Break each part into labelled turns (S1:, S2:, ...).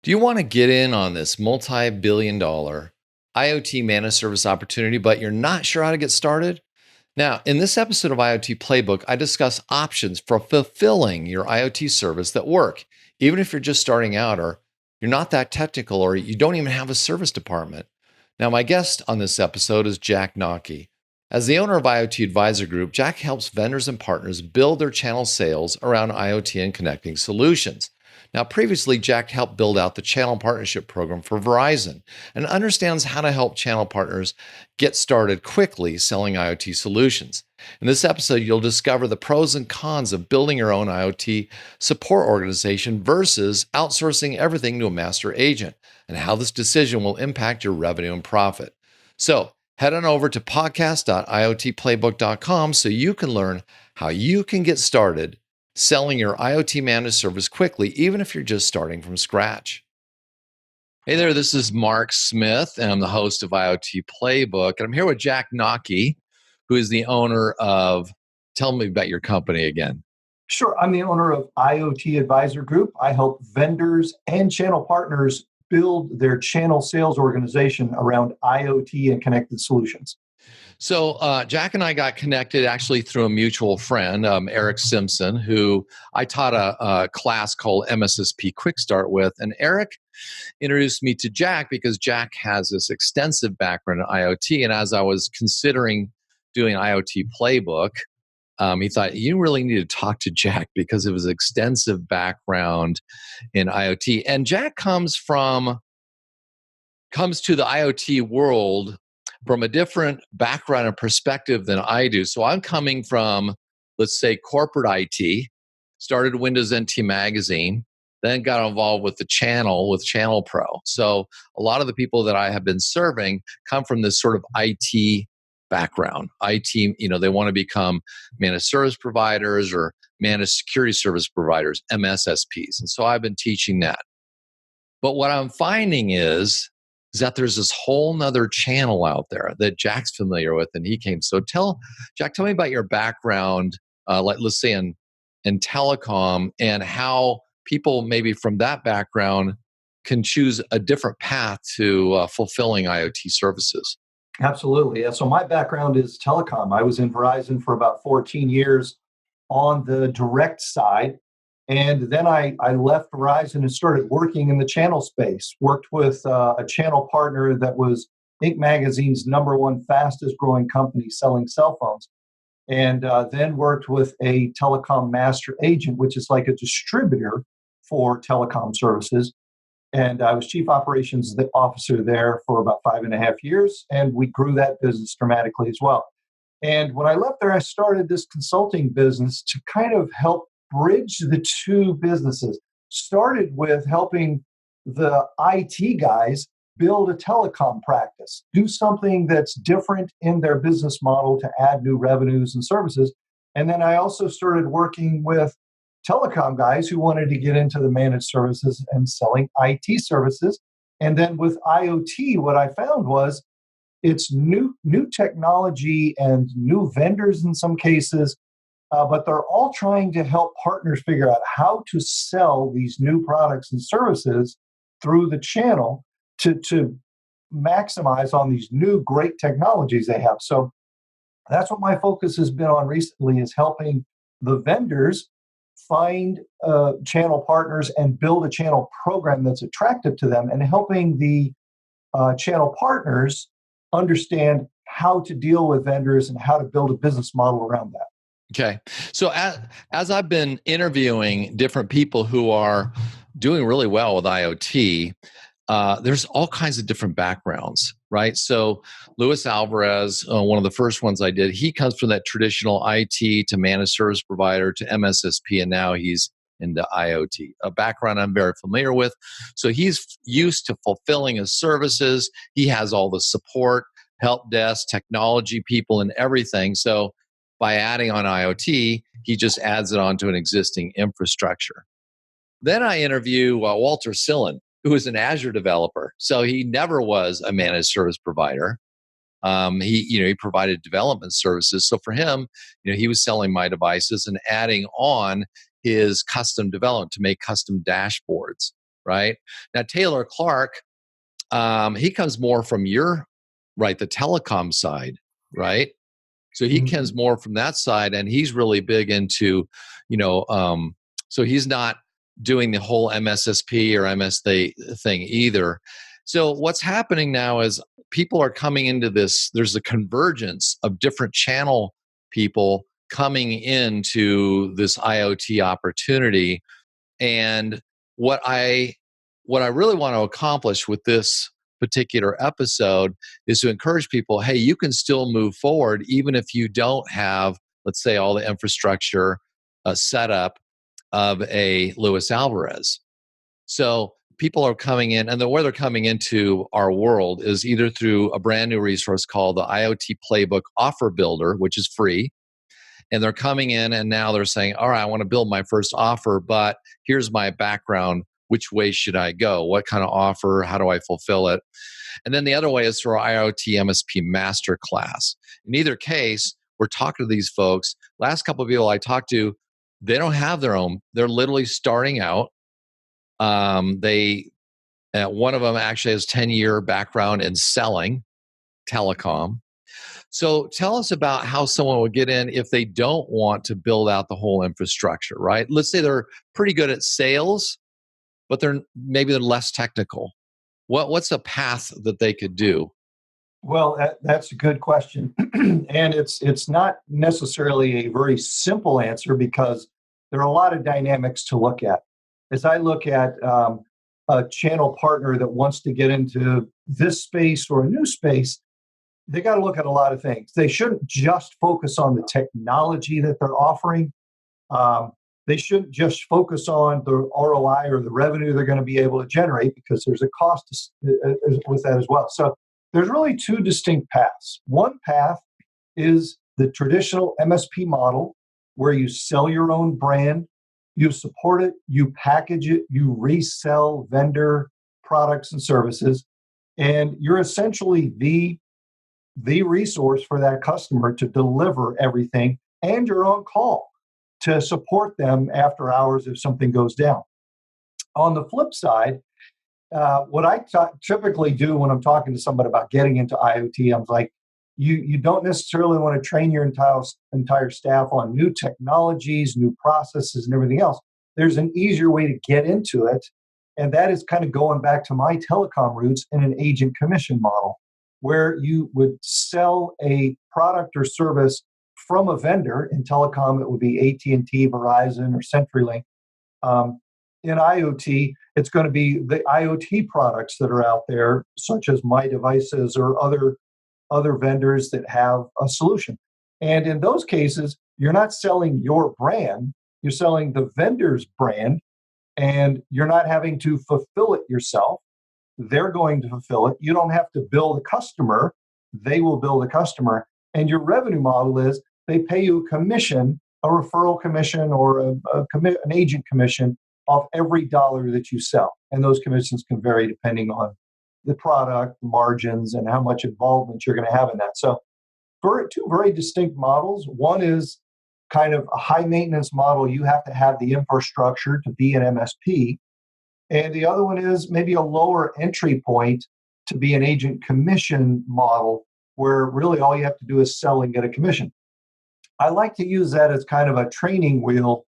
S1: Do you want to get in on this multi-billion dollar IoT managed service opportunity, but you're not sure how to get started? Now, in this episode of IoT Playbook, I discuss options for fulfilling your IoT service that work, even if you're just starting out or you're not that technical or you don't even have a service department. Now, my guest on this episode is Jack Knocke. As the owner of IoT Advisor Group, Jack helps vendors and partners build their channel sales around IoT and connecting solutions. Now, previously, Jack helped build out the channel partnership program for Verizon and understands how to help channel partners get started quickly selling IoT solutions. In this episode, you'll discover the pros and cons of building your own IoT support organization versus outsourcing everything to a master agent, and how this decision will impact your revenue and profit. So, head on over to podcast.iotplaybook.com so you can learn how you can get started selling your IoT managed service quickly, even if you're just starting from scratch. Hey there, this is Mark Smith, and I'm the host of IoT Playbook. And I'm here with Jack Knocke, who is the owner of, tell me about your company again.
S2: Sure. I'm the owner of IoT Advisor Group. I help vendors and channel partners build their channel sales organization around IoT and connected solutions.
S1: So Jack and I got connected actually through a mutual friend, Eric Simpson, who I taught a class called MSSP Quick Start with. And Eric introduced me to Jack because Jack has this extensive background in IoT. And as I was considering doing IoT Playbook, he thought, you really need to talk to Jack because of his extensive background in IoT. And Jack comes to the IoT world from a different background and perspective than I do. So I'm coming from, let's say, corporate IT, started Windows NT Magazine, then got involved with Channel Pro. So a lot of the people that I have been serving come from this sort of IT background. IT, they want to become managed service providers or managed security service providers, MSSPs. And so I've been teaching that. But what I'm finding is that there's this whole nother channel out there that Jack's familiar with, and he came. So Jack, tell me about your background, let's say in telecom, and how people maybe from that background can choose a different path to fulfilling IoT services.
S2: Absolutely. Yeah. So my background is telecom. I was in Verizon for about 14 years on the direct side. And then I left Verizon and started working in the channel space, worked with a channel partner that was Inc. Magazine's #1 fastest growing company selling cell phones. And then worked with a telecom master agent, which is like a distributor for telecom services. And I was chief operations officer there for about 5.5 years. And we grew that business dramatically as well. And when I left there, I started this consulting business to kind of help bridge the two businesses. Started with helping the IT guys build a telecom practice, do something that's different in their business model to add new revenues and services. And then I also started working with telecom guys who wanted to get into the managed services and selling IT services. And then with IoT, what I found was it's new technology and new vendors in some cases, but they're all trying to help partners figure out how to sell these new products and services through the channel to maximize on these new great technologies they have. So that's what my focus has been on recently, is helping the vendors find channel partners and build a channel program that's attractive to them, and helping the channel partners understand how to deal with vendors and how to build a business model around that.
S1: Okay. So as I've been interviewing different people who are doing really well with IoT, there's all kinds of different backgrounds, right? So Luis Alvarez, one of the first ones I did, he comes from that traditional IT to managed service provider to MSSP, and now he's into IoT, a background I'm very familiar with. So he's used to fulfilling his services. He has all the support, help desk, technology people, and everything. So by adding on IoT, he just adds it onto an existing infrastructure. Then I interview Walter Sillen, who is an Azure developer. So he never was a managed service provider. He provided development services. So for him, he was selling my devices and adding on his custom development to make custom dashboards, right? Now, Taylor Clark, he comes more from the telecom side, right? So he comes more from that side, and he's really big into, so he's not doing the whole MSSP or MSA thing either. So what's happening now is people are coming into this, there's a convergence of different channel people coming into this IoT opportunity. And what I really want to accomplish with this particular episode is to encourage people, hey, you can still move forward even if you don't have, let's say, all the infrastructure set up of a Luis Alvarez. So people are coming in, and the way they're coming into our world is either through a brand new resource called the IoT Playbook Offer Builder, which is free. And they're coming in and now they're saying, all right, I want to build my first offer, but here's my background. Which way should I go? What kind of offer? How do I fulfill it? And then the other way is through our IoT MSP Masterclass. In either case, we're talking to these folks. Last couple of people I talked to, they don't have their own. They're literally starting out. One of them actually has 10-year background in selling telecom. So tell us about how someone would get in if they don't want to build out the whole infrastructure, right? Let's say they're pretty good at sales, but they're less technical. What's a path that they could do?
S2: Well, that's a good question. And it's not necessarily a very simple answer because there are a lot of dynamics to look at. As I look at a channel partner that wants to get into this space or a new space, they got to look at a lot of things. They shouldn't just focus on the technology that they're offering. They shouldn't just focus on the ROI or the revenue they're going to be able to generate because there's a cost with that as well. So there's really two distinct paths. One path is the traditional MSP model where you sell your own brand, you support it, you package it, you resell vendor products and services, and you're essentially the resource for that customer to deliver everything, and you're on call to support them after hours if something goes down. On the flip side, what I typically do when I'm talking to somebody about getting into IoT, I'm like, you don't necessarily want to train your entire staff on new technologies, new processes, and everything else. There's an easier way to get into it, and that is kind of going back to my telecom roots in an agent commission model, where you would sell a product or service from a vendor. In telecom, it would be AT&T, Verizon, or CenturyLink. In IoT, it's going to be the IoT products that are out there, such as My Devices or other vendors that have a solution. And in those cases, you're not selling your brand, you're selling the vendor's brand, and you're not having to fulfill it yourself. They're going to fulfill it. You don't have to bill the customer. They will bill the customer. And your revenue model is they pay you a commission, a referral commission or an agent commission off every dollar that you sell. And those commissions can vary depending on the product, margins, and how much involvement you're going to have in that. So two very distinct models. One is kind of a high maintenance model. You have to have the infrastructure to be an MSP. And the other one is maybe a lower entry point to be an agent commission model where really all you have to do is sell and get a commission. I like to use that as kind of a training wheel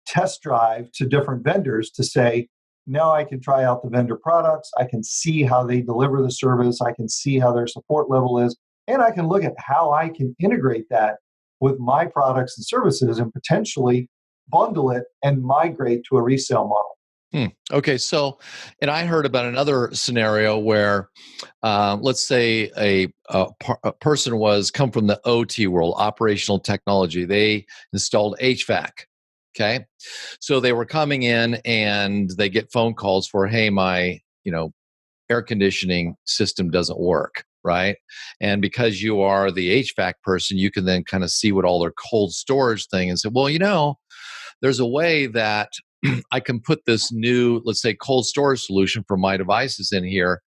S2: test drive to different vendors to say, now I can try out the vendor products. I can see how they deliver the service. I can see how their support level is. And I can look at how I can integrate that with my products and services and potentially bundle it and migrate to a resale model.
S1: Okay, so, and I heard about another scenario where, let's say a person was come from the OT world, operational technology. They installed HVAC. Okay, so they were coming in and they get phone calls for, hey, my air conditioning system doesn't work, right? And because you are the HVAC person, you can then kind of see what all their cold storage thing and say, well, there's a way that I can put this new, let's say, cold storage solution for My Devices in here.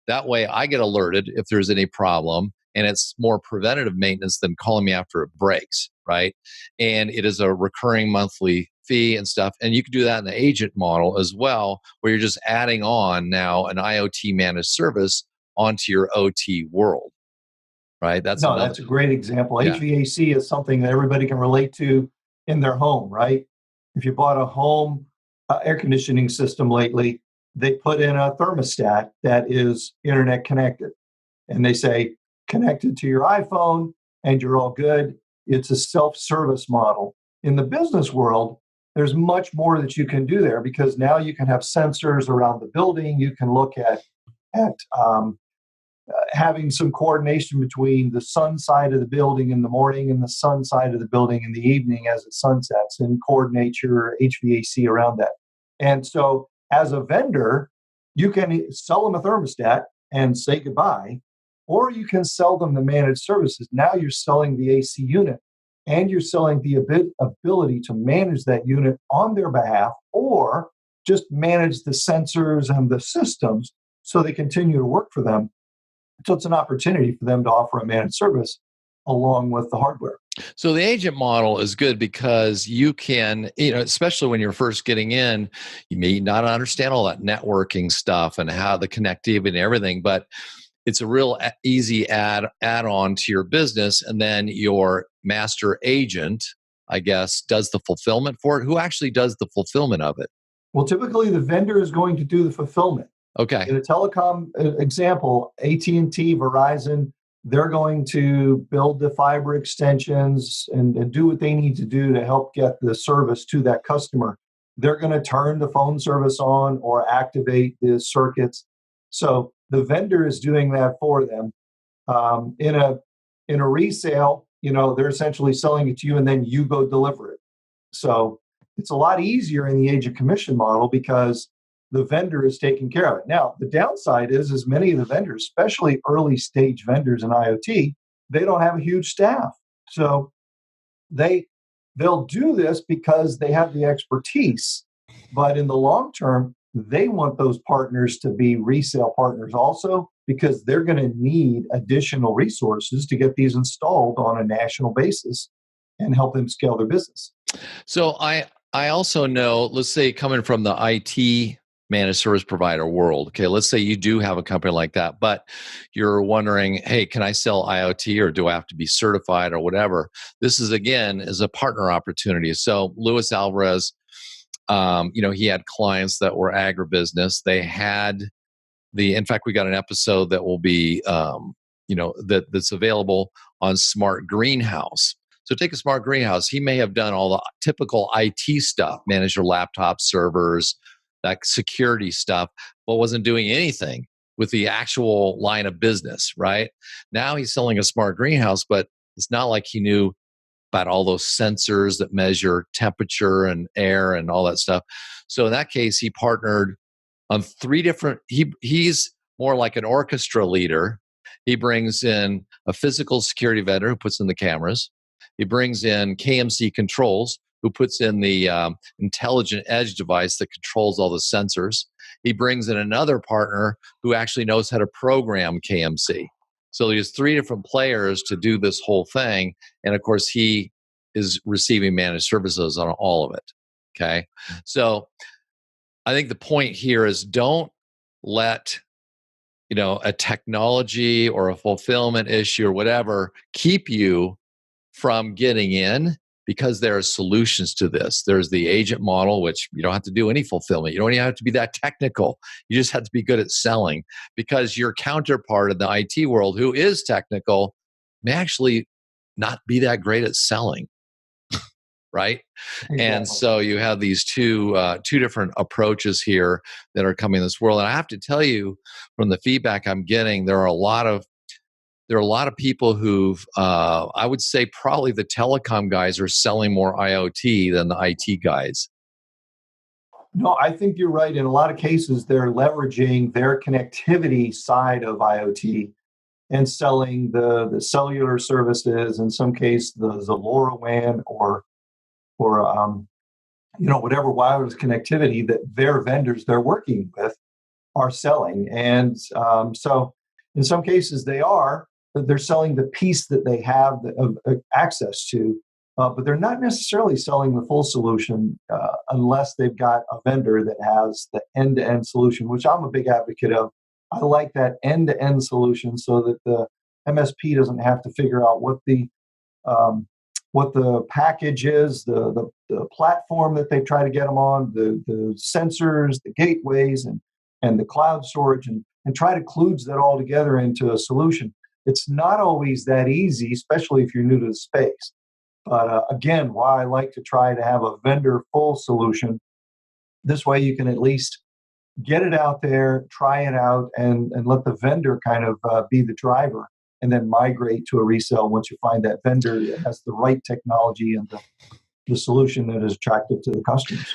S1: That way I get alerted if there's any problem, and it's more preventative maintenance than calling me after it breaks, right? And it is a recurring monthly fee and stuff. And you can do that in the agent model as well, where you're just adding on now an IoT managed service onto your OT world, right? That's
S2: No,
S1: another.
S2: that's a great example.
S1: Yeah.
S2: HVAC is something that everybody can relate to in their home, right? If you bought a home air conditioning system lately, they put in a thermostat that is internet connected. And they say, connected to your iPhone and you're all good. It's a self-service model. In the business world, there's much more that you can do there because now you can have sensors around the building. You can look at having some coordination between the sun side of the building in the morning and the sun side of the building in the evening as it sunsets, and coordinate your HVAC around that. And so as a vendor, you can sell them a thermostat and say goodbye, or you can sell them the managed services. Now you're selling the AC unit and you're selling the ability to manage that unit on their behalf, or just manage the sensors and the systems so they continue to work for them. So it's an opportunity for them to offer a managed service along with the hardware.
S1: So the agent model is good because you can, especially when you're first getting in, you may not understand all that networking stuff and how the connectivity and everything, but it's a real easy add-on to your business. And then your master agent, I guess, does the fulfillment for it. Who actually does the fulfillment of it?
S2: Well, typically the vendor is going to do the fulfillment.
S1: Okay.
S2: In a telecom example, AT&T, Verizon, they're going to build the fiber extensions and do what they need to do to help get the service to that customer. They're going to turn the phone service on or activate the circuits. So the vendor is doing that for them. In a resale, they're essentially selling it to you and then you go deliver it. So it's a lot easier in the agent commission model because the vendor is taking care of it. Now, the downside is many of the vendors, especially early stage vendors in IoT, they don't have a huge staff. So they'll do this because they have the expertise. But in the long term, they want those partners to be resale partners also, because they're going to need additional resources to get these installed on a national basis and help them scale their business.
S1: So I also know, let's say coming from the IT managed service provider world. Okay, let's say you do have a company like that, but you're wondering, hey, can I sell IoT or do I have to be certified or whatever? This is, again, is a partner opportunity. So Luis Alvarez, he had clients that were agribusiness. They had in fact, we got an episode that will be, that's available on Smart Greenhouse. So take a smart greenhouse. He may have done all the typical IT stuff, manage your laptop servers, that security stuff, but wasn't doing anything with the actual line of business, right? Now he's selling a smart greenhouse, but it's not like he knew about all those sensors that measure temperature and air and all that stuff. So in that case, he partnered on three different, he's more like an orchestra leader. He brings in a physical security vendor who puts in the cameras. He brings in KMC Controls, who puts in the intelligent edge device that controls all the sensors. He brings in another partner who actually knows how to program KMC. So he has three different players to do this whole thing. And of course, he is receiving managed services on all of it. Okay. So I think the point here is don't let a technology or a fulfillment issue or whatever keep you from getting in, because there are solutions to this. There's the agent model, which you don't have to do any fulfillment. You don't even have to be that technical. You just have to be good at selling, because your counterpart in the IT world who is technical may actually not be that great at selling. Right? Exactly. And so you have these two different approaches here that are coming in this world. And I have to tell you, from the feedback I'm getting, there are a lot of people who've, I would say probably the telecom guys are selling more IoT than the IT guys.
S2: No, I think you're right. In a lot of cases, they're leveraging their connectivity side of IoT and selling the cellular services, in some case, the LoRaWAN or whatever wireless connectivity that their vendors they're working with are selling. And so in some cases they're selling the piece that they have access to but they're not necessarily selling the full solution unless they've got a vendor that has the end-to-end solution, which I'm a big advocate of. I like that end-to-end solution so that the MSP doesn't have to figure out what the package is, the platform that they try to get them on, the sensors, the gateways, and the cloud storage, and try to kludge that all together into a solution. It's not always that easy, especially if you're new to the space. But again, why I like to try to have a vendor full solution. This way you can at least get it out there, try it out, and let the vendor kind of be the driver, and then migrate to a resale once you find that vendor that has the right technology and the solution that is attractive to the customers.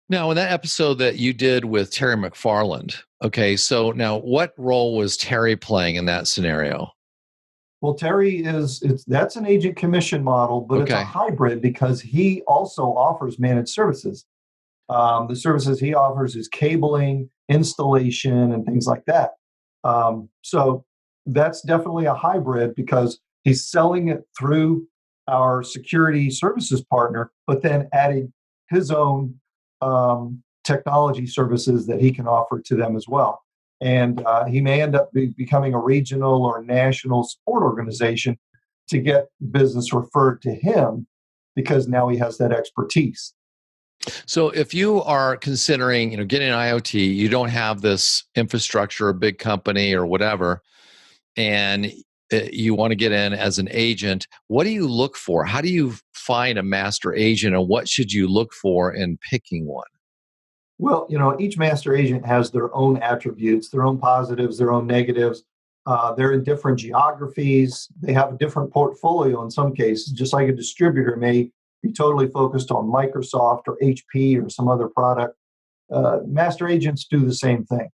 S1: Now, in that episode that you did with Terry McFarland, okay, so now what role was Terry playing in that scenario?
S2: Well, Terry that's an agent commission model, but it's a hybrid because he also offers managed services. The services he offers is cabling, installation, and things like that. So that's definitely a hybrid because he's selling it through our security services partner, but then adding his own technology services that he can offer to them as well. And he may end up becoming a regional or national support organization to get business referred to him because now he has that expertise.
S1: So if you are considering, getting an IoT, you don't have this infrastructure, a big company or whatever, and you want to get in as an agent, what do you look for? How do you find a master agent, and what should you look for in picking one?
S2: Well, each master agent has their own attributes, their own positives, their own negatives. They're in different geographies. They have a different portfolio in some cases, just like a distributor may be totally focused on Microsoft or HP or some other product. Master agents do the same thing.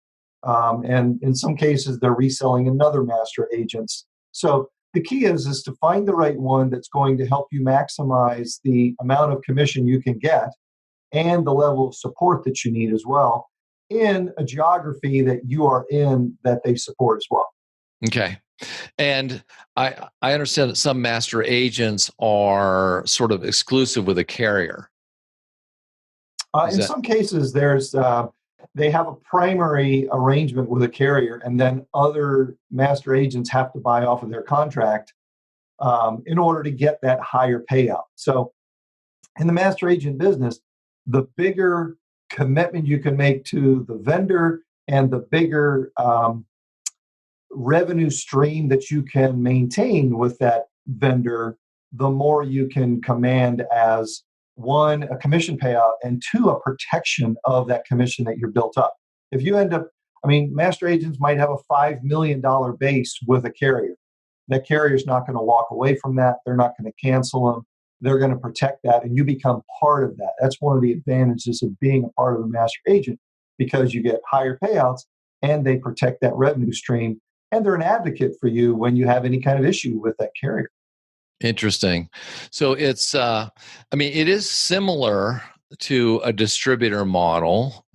S2: And in some cases, they're reselling another master agents. So the key is to find the right one that's going to help you maximize the amount of commission you can get and the level of support that you need as well in a geography that you are in that they support as well.
S1: Okay. And I understand that some master agents are sort of exclusive with a carrier.
S2: In some cases, they have a primary arrangement with a carrier, and then other master agents have to buy off of their contract in order to get that higher payout. So in the master agent business, the bigger commitment you can make to the vendor and the bigger revenue stream that you can maintain with that vendor, the more you can command as one, a commission payout, and two, a protection of that commission that you're built up. If you end up, master agents might have a $5 million base with a carrier. That carrier's not going to walk away from that. They're not going to cancel them. They're going to protect that, and you become part of that. That's one of the advantages of being a part of a master agent, because you get higher payouts and they protect that revenue stream, and they're an advocate for you when you have any kind of issue with that carrier.
S1: Interesting. So it's, it is similar to a distributor model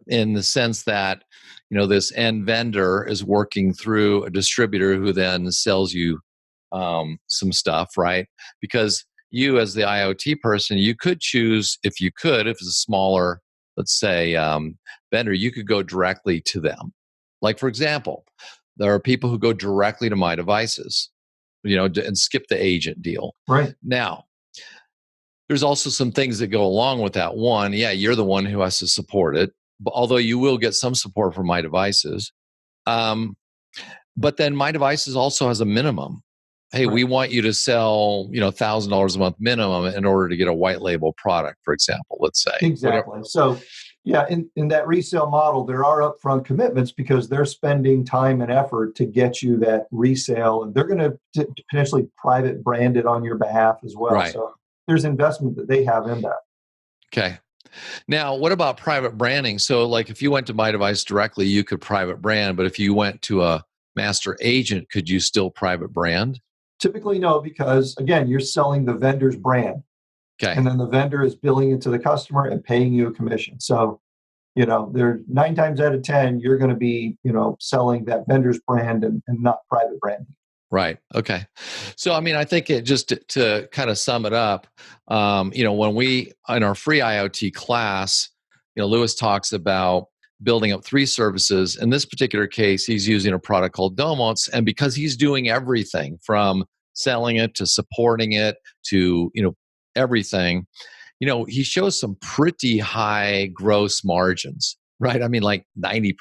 S1: in the sense that, this end vendor is working through a distributor who then sells you some stuff, right? Because you, as the IoT person, you could choose, if it's a smaller, let's say, vendor, you could go directly to them. Like, for example, there are people who go directly to My Devices, and skip the agent deal.
S2: Right.
S1: Now, there's also some things that go along with that. One, you're the one who has to support it, although you will get some support from My Devices. But then My Devices also has a minimum. Hey, we want you to sell, $1,000 a month minimum in order to get a white label product, for example, let's say.
S2: Exactly.
S1: Whatever.
S2: So, in that resale model, there are upfront commitments because they're spending time and effort to get you that resale, and they're going to potentially private brand it on your behalf as well.
S1: Right.
S2: So there's investment that they have in that.
S1: Okay. Now, what about private branding? So, like, if you went to My Device directly, you could private brand, but if you went to a master agent, could you still private brand?
S2: Typically, no, because again, you're selling the vendor's brand.
S1: Okay.
S2: And then the vendor is billing it to the customer and paying you a commission. So, there 9 times out of 10, you're going to be, selling that vendor's brand and not private branding.
S1: Right. Okay. So, I mean, I think it just to kind of sum it up, when we in our free IoT class, Lewis talks about building up three services. In this particular case, he's using a product called Domos, and because he's doing everything from selling it to supporting it to everything, he shows some pretty high gross margins. Right. I mean, like 90%,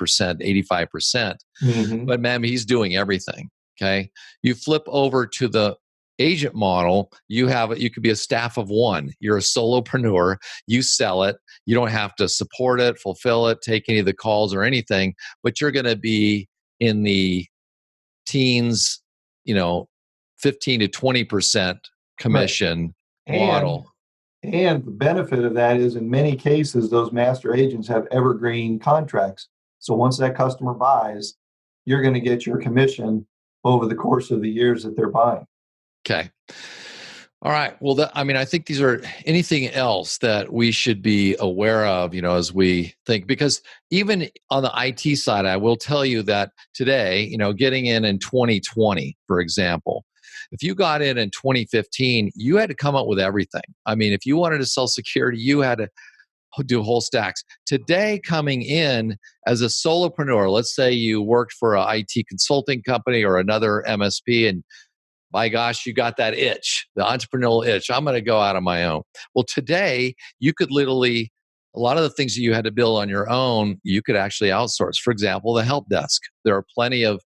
S1: 85%.
S2: Hmm.
S1: But man, he's doing everything. Okay. You flip over to the agent model, you could be a staff of one. You're a solopreneur, you sell it, you don't have to support it, fulfill it, take any of the calls or anything, but you're going to be in the teens, you know, 15 to 20%
S2: Right.
S1: commission
S2: And
S1: model.
S2: And the benefit of that is in many cases, those master agents have evergreen contracts. So once that customer buys, you're going to get your commission over the course of the years that they're buying.
S1: Okay. All right. Well, I think these are anything else that we should be aware of, as we think, because even on the IT side, I will tell you that today, getting in 2020, for example, if you got in 2015, you had to come up with everything. I mean, if you wanted to sell security, you had to do whole stacks. Today, coming in as a solopreneur, let's say you worked for an IT consulting company or another MSP, and my gosh, you got that itch, the entrepreneurial itch. I'm going to go out on my own. Well, today, you could literally, a lot of the things that you had to build on your own, you could actually outsource. For example, the help desk. There are plenty of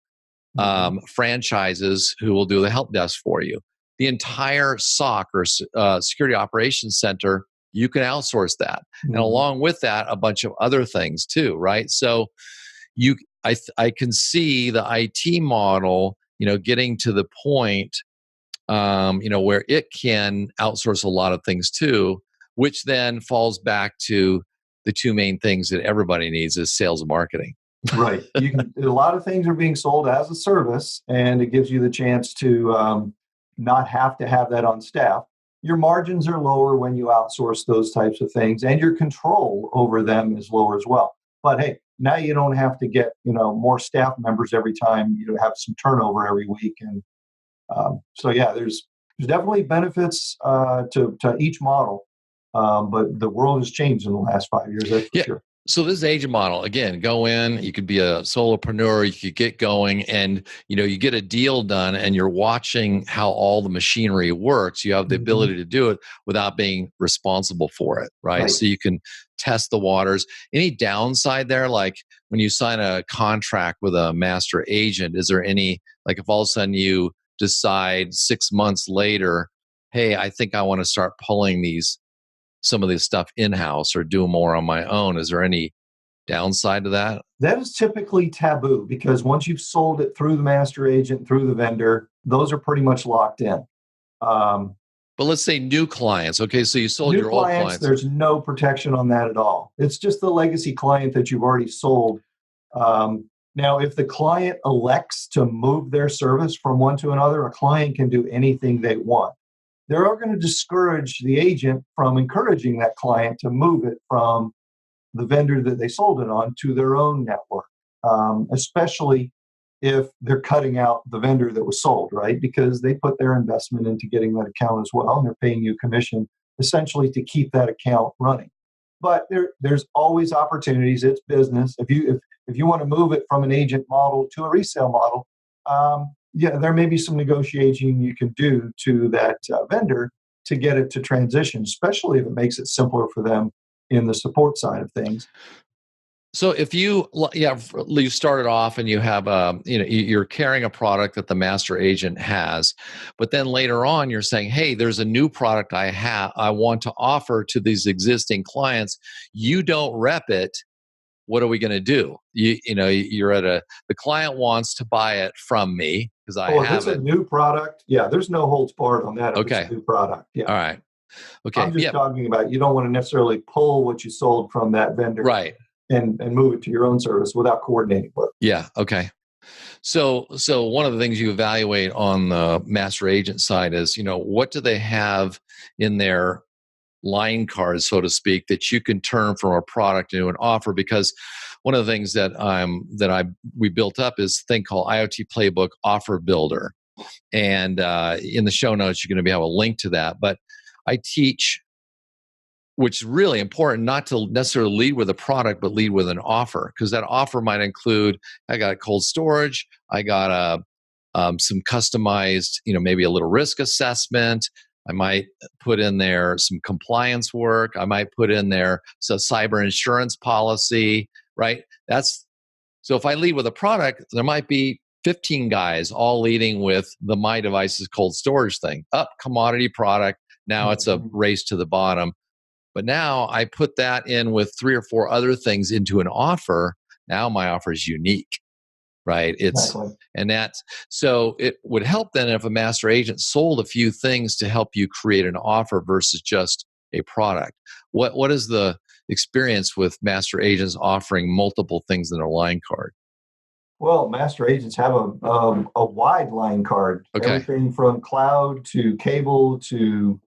S2: Mhm.
S1: franchises who will do the help desk for you. The entire SOC or Security Operations Center, you can outsource that. And
S2: Mhm.
S1: along with that, a bunch of other things too, right? So you, I can see the IT model, getting to the point, where it can outsource a lot of things too, which then falls back to the two main things that everybody needs is sales and marketing.
S2: Right. A lot of things are being sold as a service, and it gives you the chance to not have to have that on staff. Your margins are lower when you outsource those types of things, and your control over them is lower as well. But hey, now you don't have to get more staff members every time you have some turnover every week, and so yeah, there's definitely benefits to each model, but the world has changed in the last 5 years. That's for
S1: Yeah.
S2: sure.
S1: So this agent model, again, go in, you could be a solopreneur, you could get going and you get a deal done and you're watching how all the machinery works. You have the
S2: Hmm.
S1: ability to do it without being responsible for it, right?
S2: Right.
S1: So you can test the waters. Any downside there, like when you sign a contract with a master agent, is there any, like if all of a sudden you decide 6 months later, hey, I think I want to start pulling some of this stuff in-house or do more on my own, is there any downside to that?
S2: That is typically taboo because once you've sold it through the master agent, through the vendor, those are pretty much locked in. Um,
S1: But let's say new clients. Okay, so you sold
S2: New
S1: your old
S2: clients,
S1: clients.
S2: there's no protection on that at all. It's just the legacy client that you've already sold. Now, if the client elects to move their service from one to another, a client can do anything they want. They're going to discourage the agent from encouraging that client to move it from the vendor that they sold it on to their own network, especially if they're cutting out the vendor that was sold, right? Because they put their investment into getting that account as well, and they're paying you commission essentially to keep that account running. But there's always opportunities. It's business. If you want to move it from an agent model to a resale model, yeah, there may be some negotiating you can do to that vendor to get it to transition, especially if it makes it simpler for them in the support side of things.
S1: So if you started off and you have you're carrying a product that the master agent has, but then later on you're saying, hey, there's a new product I want to offer to these existing clients. You don't rep it. What are we going to do? You're the client wants to buy it from me because I
S2: Oh, if
S1: have
S2: it's a
S1: it.
S2: new product, yeah, there's no holds barred on that if it's a
S1: Okay.
S2: new product. Yeah.
S1: All right.
S2: I'm
S1: Okay.
S2: just
S1: Yep.
S2: talking about you don't want to necessarily pull what you sold from that vendor
S1: Right.
S2: and move it to your own service without coordinating with it.
S1: Yeah. Okay. So one of the things you evaluate on the master agent side is, what do they have in their line cards, so to speak, that you can turn from a product into an offer? Because one of the things that we built up is a thing called IoT Playbook Offer Builder. And in the show notes, you're going to be able to link to that. But I teach, which is really important, not to necessarily lead with a product, but lead with an offer, because that offer might include, I got cold storage, I got some customized, maybe a little risk assessment. I might put in there some compliance work. I might put in there some cyber insurance policy, right? So if I lead with a product, there might be 15 guys all leading with the My Devices cold storage thing. Commodity product. Now it's a race to the bottom. But now I put that in with 3 or 4 other things into an offer. Now my offer is unique, right? So it would help then if a master agent sold a few things to help you create an offer versus just a product. What is the experience with master agents offering multiple things in their line card?
S2: Well, master agents have a wide line card, everything from cloud to cable to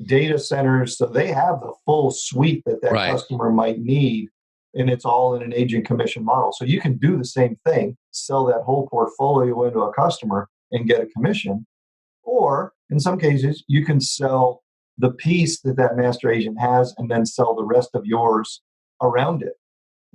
S2: data centers. So they have the full suite that customer might need, and it's all in an agent commission model. So you can do the same thing, sell that whole portfolio into a customer and get a commission. Or in some cases, you can sell the piece that master agent has and then sell the rest of yours around it.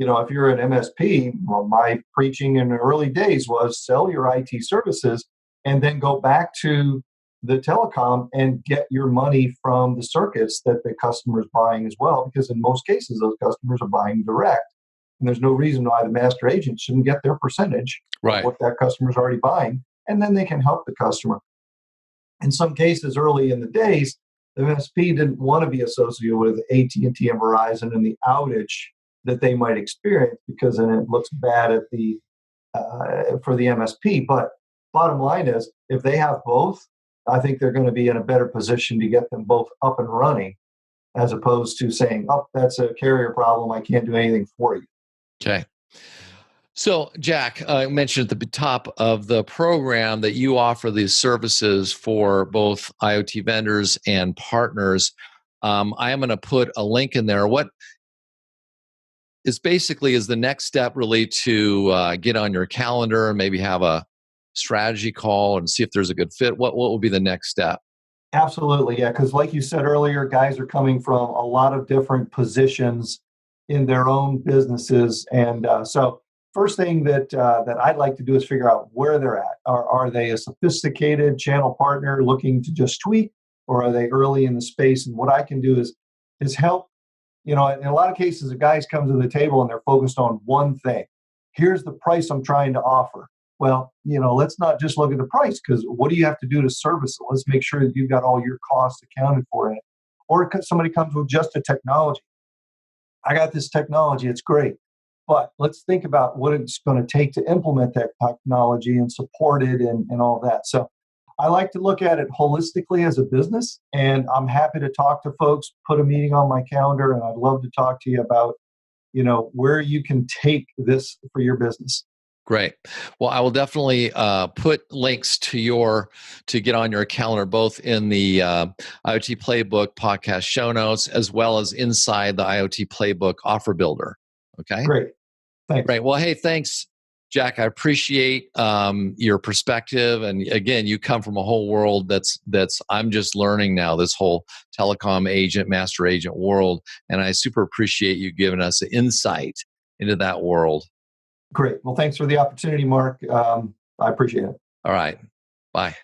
S2: If you're an MSP, well, my preaching in the early days was sell your IT services and then go back to the telecom and get your money from the circuits that the customer's buying as well, because in most cases, those customers are buying direct. And there's no reason why the master agent shouldn't get their percentage of what that customer's already buying, and then they can help the customer. In some cases, early in the days, the MSP didn't want to be associated with AT&T and Verizon and the outage that they might experience, because then it looks bad at for the MSP. But bottom line is, if they have both, I think they're going to be in a better position to get them both up and running, as opposed to saying, "Oh, that's a carrier problem. I can't do anything for you."
S1: Okay. So, Jack, I mentioned at the top of the program that you offer these services for both IoT vendors and partners. I am going to put a link in there. What is the next step really to get on your calendar and maybe have a strategy call and see if there's a good fit? What will be the next step?
S2: Absolutely, yeah. Because like you said earlier, guys are coming from a lot of different positions in their own businesses, and so first thing that I'd like to do is figure out where they're at. Are they a sophisticated channel partner looking to just tweak, or are they early in the space? And what I can do is help. In a lot of cases, the guys come to the table and they're focused on one thing. Here's the price I'm trying to offer. Well, let's not just look at the price, because what do you have to do to service it? Let's make sure that you've got all your costs accounted for in it. Or somebody comes with just a technology. I got this technology, it's great. But let's think about what it's going to take to implement that technology and support it and all that. So I like to look at it holistically as a business, and I'm happy to talk to folks, put a meeting on my calendar, and I'd love to talk to you about, where you can take this for your business.
S1: Great. Well, I will definitely put links to get on your calendar, both in the IoT Playbook podcast show notes, as well as inside the IoT Playbook offer builder. Okay.
S2: Great. Thanks.
S1: Right. Well, hey, thanks, Jack. I appreciate your perspective, and again, you come from a whole world that's I'm just learning now, this whole telecom agent, master agent world, and I super appreciate you giving us an insight into that world.
S2: Great. Well, thanks for the opportunity, Mark. I appreciate it.
S1: All right. Bye.